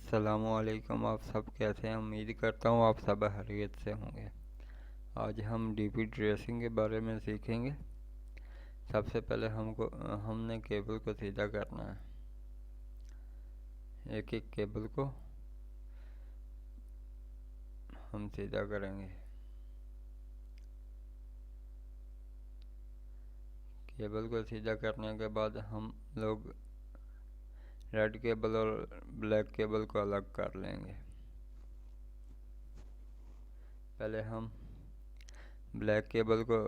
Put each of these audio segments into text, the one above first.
अस्सलामुअलैकुम। आप सब कैसे हैं? उम्मीद करता हूँ आप सब खैरियत से होंगे। आज हम डीपी ट्रेसिंग के बारे में सीखेंगे। सबसे पहले हमने केबल को सीधा करना है। एक एक केबल को हम सीधा करेंगे। केबल को सीधा करने के बाद हम लोग रेड केबल और ब्लैक केबल को अलग कर लेंगे। पहले हम ब्लैक केबल को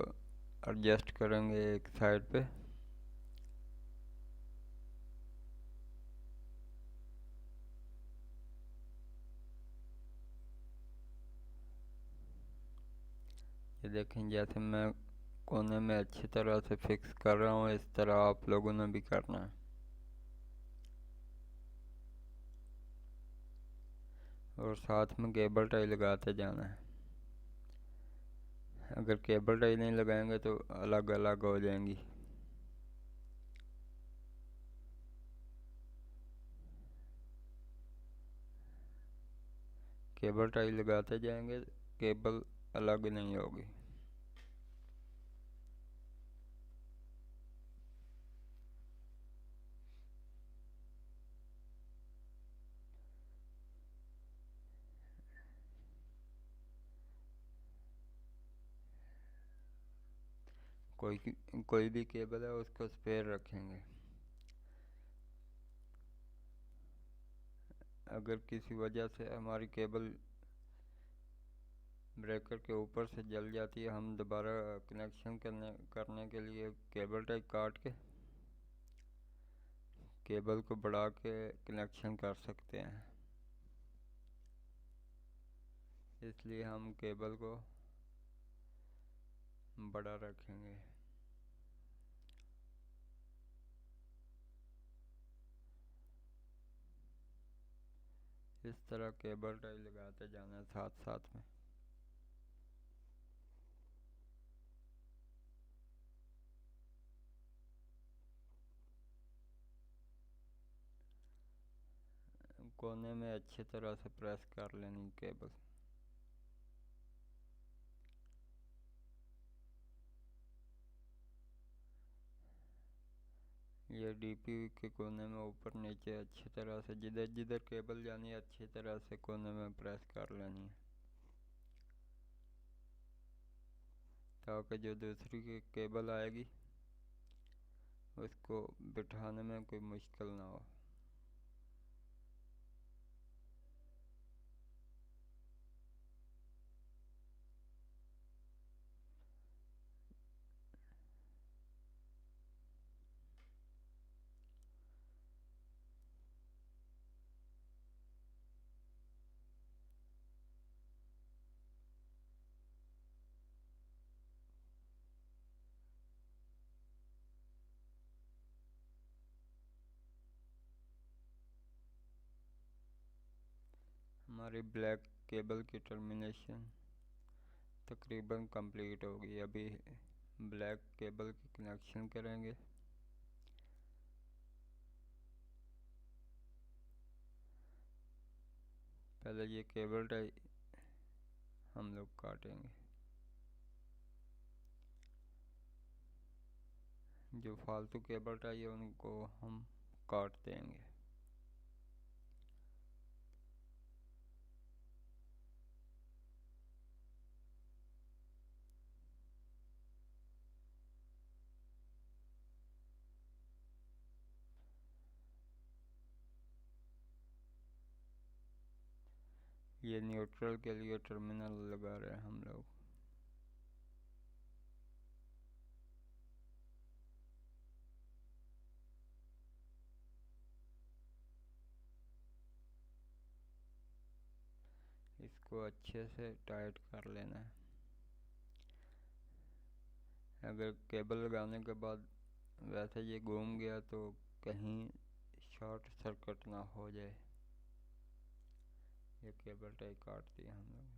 एडजस्ट करेंगे एक साइड पे। ये देखें, जैसे मैं कोने में अच्छी तरह से फिक्स कर रहा हूँ, इस तरह आप लोगों ने भी करना है। और साथ में केबल टाई लगाते जाना है। अगर केबल टाई नहीं लगाएंगे तो अलग अलग हो जाएंगी। केबल टाई लगाते जाएंगे, केबल अलग नहीं होगी। कोई भी केबल है उसको स्पेयर रखेंगे। अगर किसी वजह से हमारी केबल ब्रेकर के ऊपर से जल जाती है, हम दोबारा कनेक्शन करने के लिए केबल टाई काट के केबल को बढ़ा के कनेक्शन कर सकते हैं। इसलिए हम केबल को बड़ा रखेंगे। इस तरह केबल टाई लगाते जाना है साथ साथ में। कोने में अच्छी तरह से प्रेस कर लेनी केबल। ये डीपी के कोने में ऊपर नीचे अच्छी तरह से जिधर जिधर केबल जानी है अच्छी तरह से कोने में प्रेस कर लेनी है, ताकि जो दूसरी केबल आएगी उसको बिठाने में कोई मुश्किल ना हो। हमारी ब्लैक केबल की टर्मिनेशन तकरीबन कंप्लीट होगी। अभी ब्लैक केबल की कनेक्शन करेंगे। पहले ये केबल टाई हम लोग काटेंगे। जो फालतू केबल टाई है उनको हम काट देंगे। ये न्यूट्रल के लिए टर्मिनल लगा रहे हैं हम लोग। इसको अच्छे से टाइट कर लेना है। अगर केबल लगाने के बाद वैसे ये घूम गया तो कहीं शॉर्ट सर्किट ना हो जाए। ये केबल टाई काट दिया हम लोग।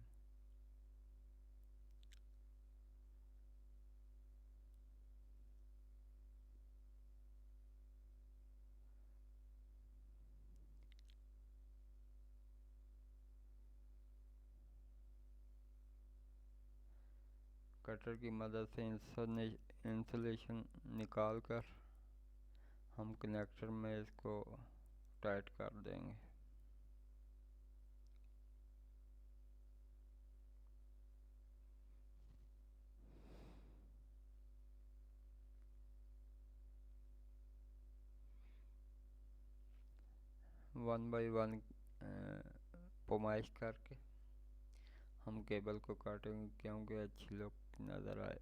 कटर की मदद से इंसुलेशन निकाल कर हम कनेक्टर में इसको टाइट कर देंगे। वन बाय वन पुमाइश करके हम केबल को काटेंगे क्योंकि अच्छी लुक नज़र आए।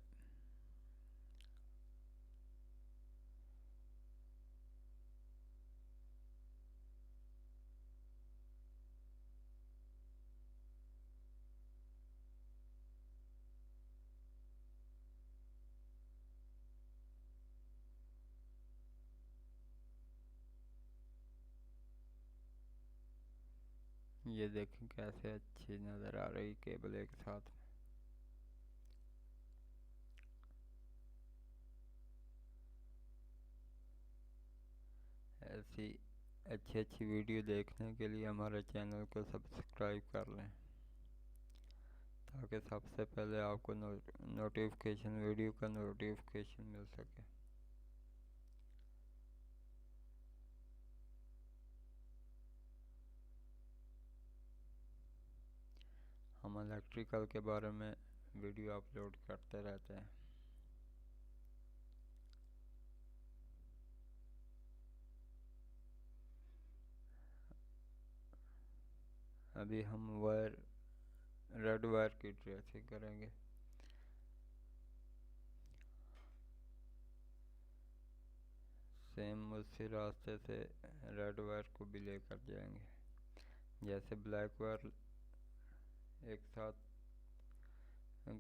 ये देखें कैसे अच्छी नज़र आ रही केबल एक साथ में। ऐसी अच्छी अच्छी वीडियो देखने के लिए हमारे चैनल को सब्सक्राइब कर लें ताकि सबसे पहले आपको नोटिफिकेशन वीडियो का नोटिफिकेशन मिल सके। हम इलेक्ट्रिकल के बारे में वीडियो अपलोड करते रहते हैं। अभी हम रेड वायर की ट्रेसिंग करेंगे। सेम उसी रास्ते से रेड वायर को भी लेकर जाएंगे। जैसे ब्लैक वायर एक साथ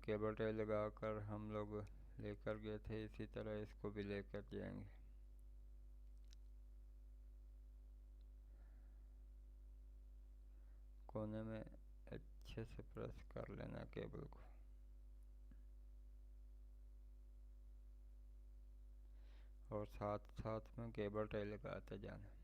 केबल टाई लगाकर हम लोग लेकर गए थे, इसी तरह इसको भी लेकर जाएंगे। कोने में अच्छे से प्रेस कर लेना केबल को और साथ साथ में केबल टाई लगाते जाना।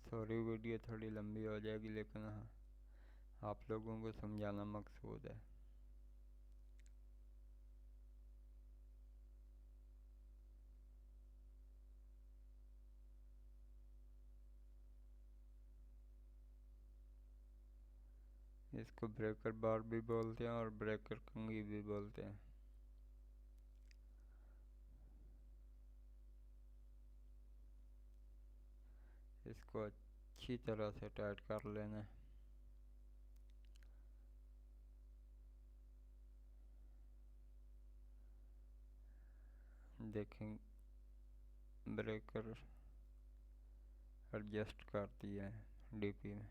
सॉरी वीडियो थोड़ी लंबी हो जाएगी, लेकिन हाँ आप लोगों को समझाना मकसूद है। इसको ब्रेकर बार भी बोलते हैं और ब्रेकर कंघी भी बोलते हैं। इसको अच्छी तरह से टाइट कर लेना है। देखें ब्रेकर एडजस्ट कर दिया है डीपी में।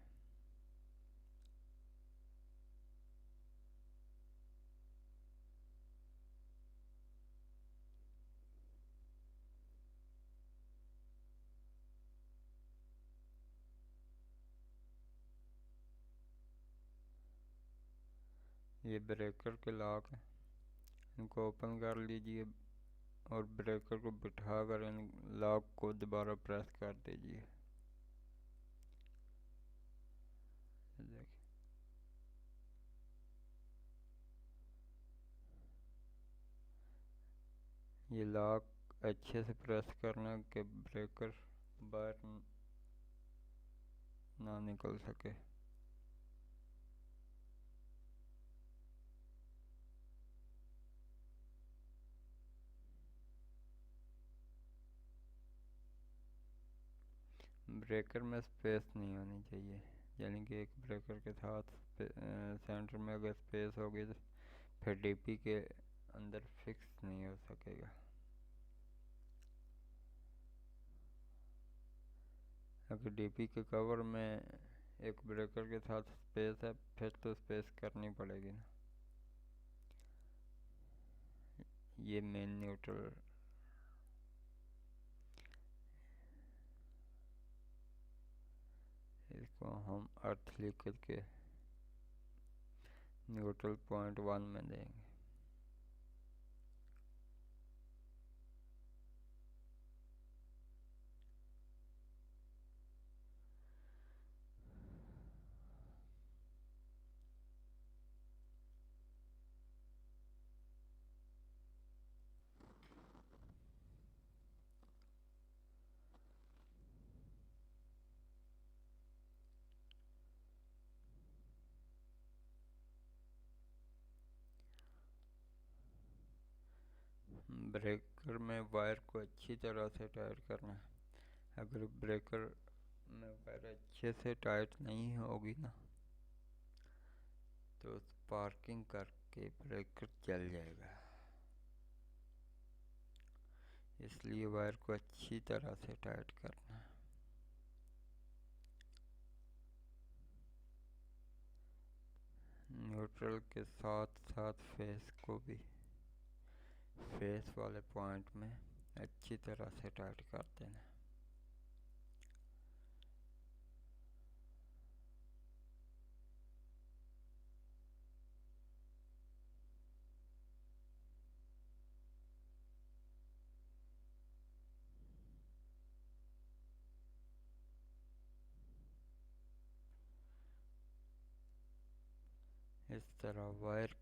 ये ब्रेकर के लॉक हैं, इनको ओपन कर लीजिए और ब्रेकर को बिठाकर इन लॉक को दोबारा प्रेस कर दीजिए। देखिए ये लॉक अच्छे से प्रेस करना कि ब्रेकर बाहर ना निकल सके। ब्रेकर में स्पेस नहीं होनी चाहिए, यानी कि एक ब्रेकर के साथ सेंटर में अगर स्पेस होगी तो फिर डीपी के अंदर फिक्स नहीं हो सकेगा। अगर डीपी के कवर में एक ब्रेकर के साथ स्पेस है फिर तो स्पेस करनी पड़ेगी ना। ये मेन न्यूट्रल इसको हम अर्थ लिख करके न्यूट्रल पॉइंट 1 में देंगे। ब्रेकर में वायर को अच्छी तरह से टाइट करना है। अगर ब्रेकर में वायर अच्छे से टाइट नहीं होगी ना तो स्पार्किंग करके ब्रेकर जल जाएगा। इसलिए वायर को अच्छी तरह से टाइट करना है। न्यूट्रल के साथ साथ फेस को भी फेस वाले पॉइंट में अच्छी तरह से टाइट कर देना। इस तरह वायर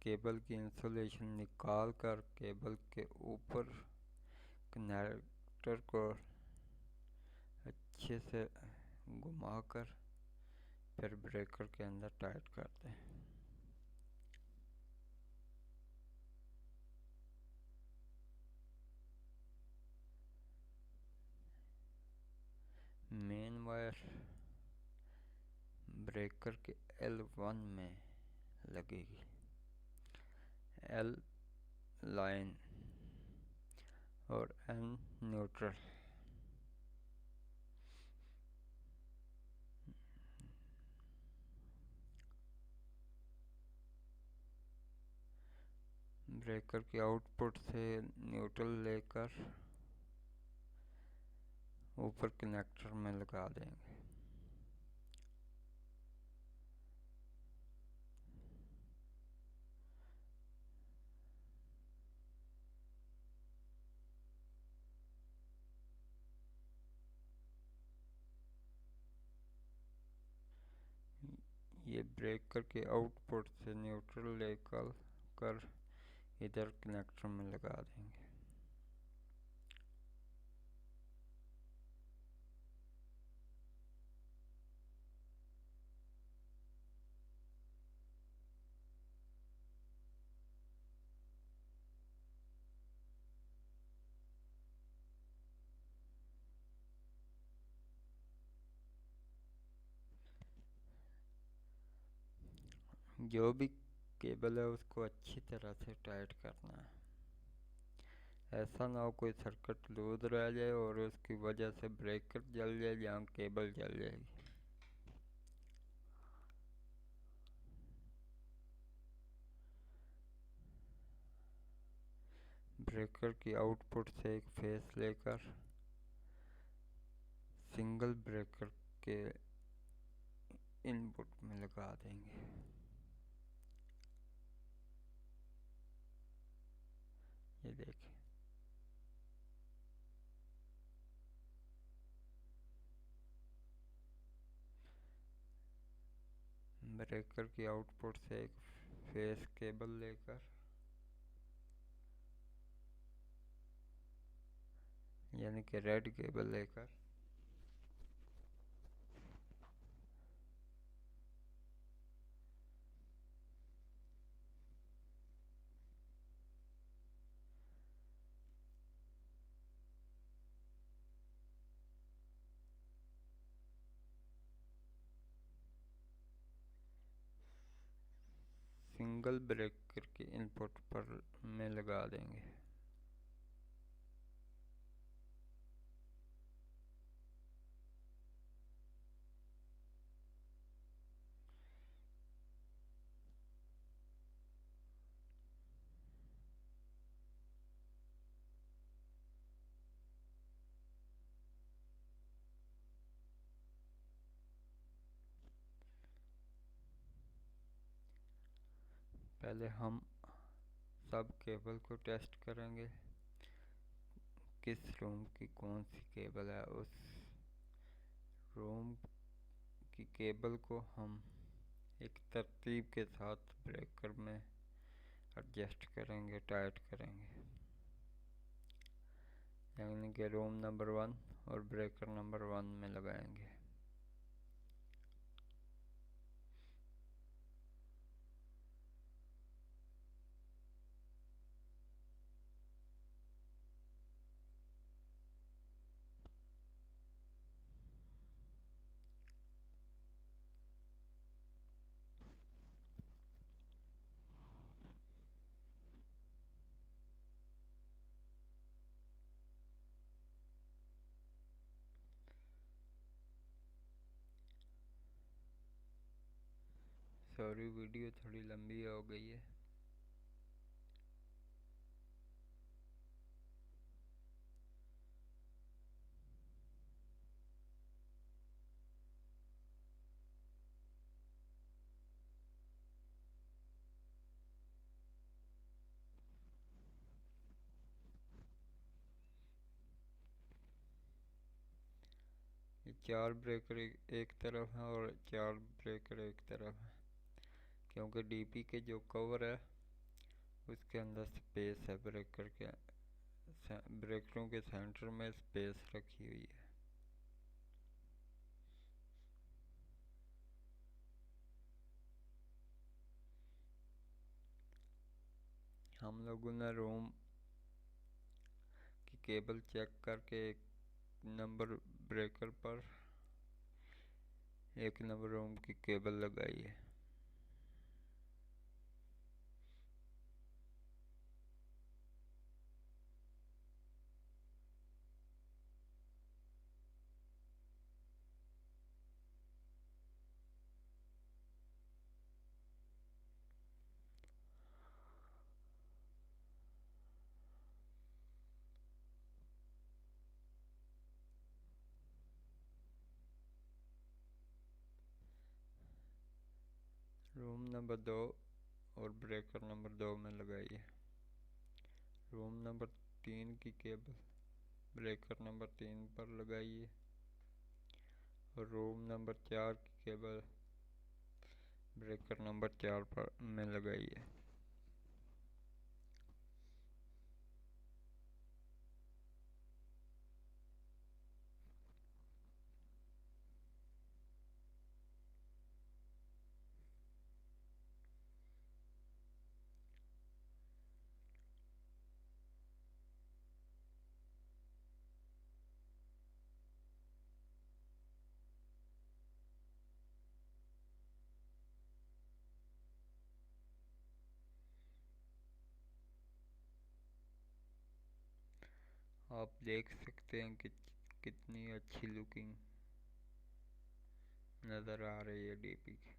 केबल की इंसुलेशन निकाल कर केबल के ऊपर कनेक्टर को अच्छे से घुमाकर फिर ब्रेकर के अंदर टाइट करते हैं। मेन वायर ब्रेकर के L1 में लगेगी। L लाइन और N न्यूट्रल। ब्रेकर के आउटपुट से न्यूट्रल लेकर ऊपर कनेक्टर में लगा देंगे। ये ब्रेकर के आउटपुट से न्यूट्रल लेकर कर इधर कनेक्टर में लगा देंगे। जो भी केबल है उसको अच्छी तरह से टाइट करना है। ऐसा ना हो कोई सर्किट लूज रह जाए और उसकी वजह से ब्रेकर जल जाए या केबल जल जाएगी। ब्रेकर की आउटपुट से एक फेस लेकर सिंगल ब्रेकर के इनपुट में लगा देंगे। ये देखिए ब्रेकर की आउटपुट से एक फेस केबल लेकर यानी कि रेड केबल लेकर सिंगल ब्रेकर के इनपुट पर में लगा देंगे। पहले हम सब केबल को टेस्ट करेंगे, किस रूम की कौन सी केबल है। उस रूम की केबल को हम एक तरतीब के साथ ब्रेकर में एडजस्ट करेंगे, टाइट करेंगे, यानी कि रूम नंबर 1 और ब्रेकर नंबर 1 में लगाएंगे। सॉरी, वीडियो थोड़ी लंबी हो गई है। ये 4 ब्रेकर एक तरफ है और 4 ब्रेकर एक तरफ है, क्योंकि डीपी के जो कवर है उसके अंदर स्पेस है। ब्रेकरों के सेंटर में स्पेस रखी हुई है। हम लोगों ने रूम की केबल चेक करके एक नंबर ब्रेकर पर एक नंबर रूम की केबल लगाई है। रूम नंबर 2 और ब्रेकर नंबर 2 में लगाई है। रूम नंबर 3 की केबल ब्रेकर नंबर 3 पर लगाई है और रूम नंबर 4 की केबल ब्रेकर नंबर 4 पर में लगाई है। आप देख सकते हैं कि कितनी अच्छी लुकिंग नज़र आ रही है डीपी की।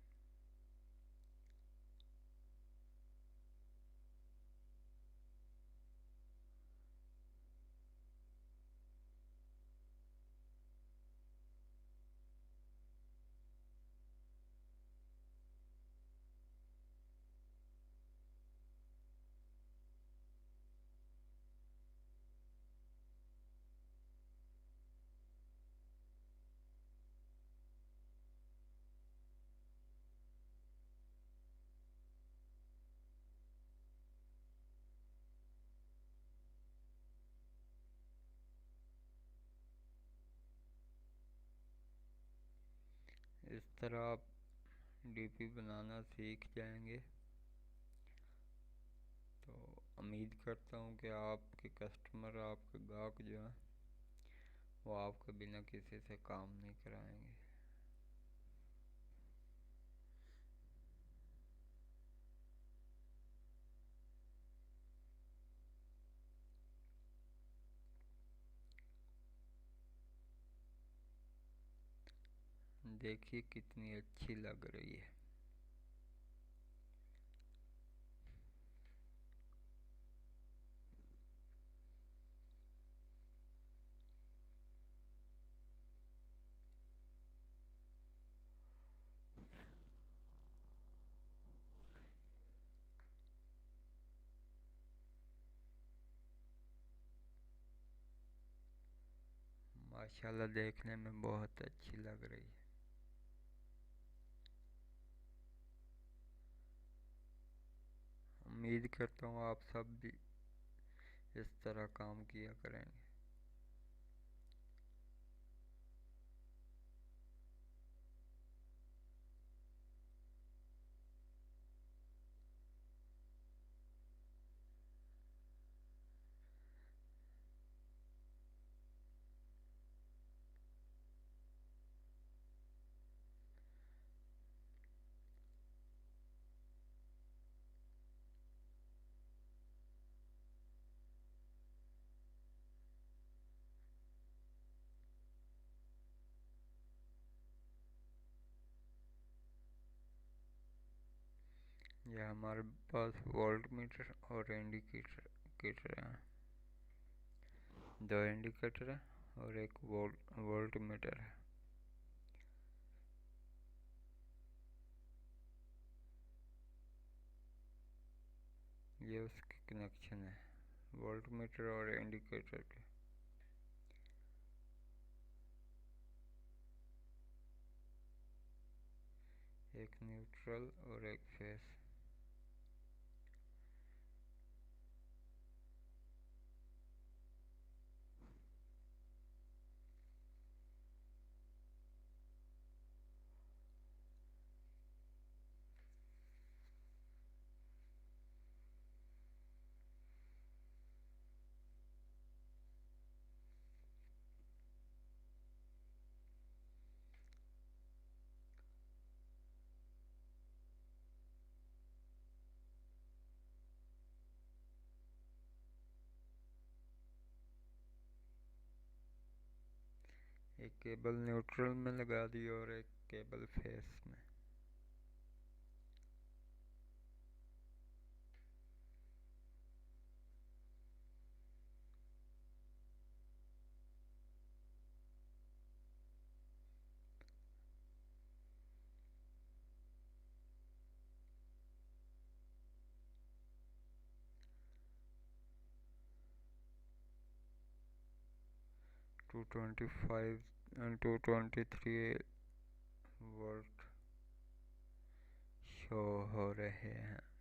इस तरह आप डीपी बनाना सीख जाएंगे। तो उम्मीद करता हूँ कि आपके कस्टमर, आपके ग्राहक जो हैं वो आपके बिना किसी से काम नहीं कराएंगे। देखिए कितनी अच्छी लग रही है। माशाल्लाह देखने में बहुत अच्छी लग रही है। उम्मीद करता हूँ आप सब भी इस तरह काम किया करेंगे। यह हमारे पास वोल्ट मीटर और इंडिकेटर हैं। दो इंडिकेटर है और एक वोल्ट मीटर है। ये उसके कनेक्शन है, वोल्ट मीटर और इंडिकेटर के। एक न्यूट्रल और एक फेस। एक केबल न्यूट्रल में लगा दी और एक केबल फेस में। टू 25 एंड 223 वोल्ट शो हो रहे हैं।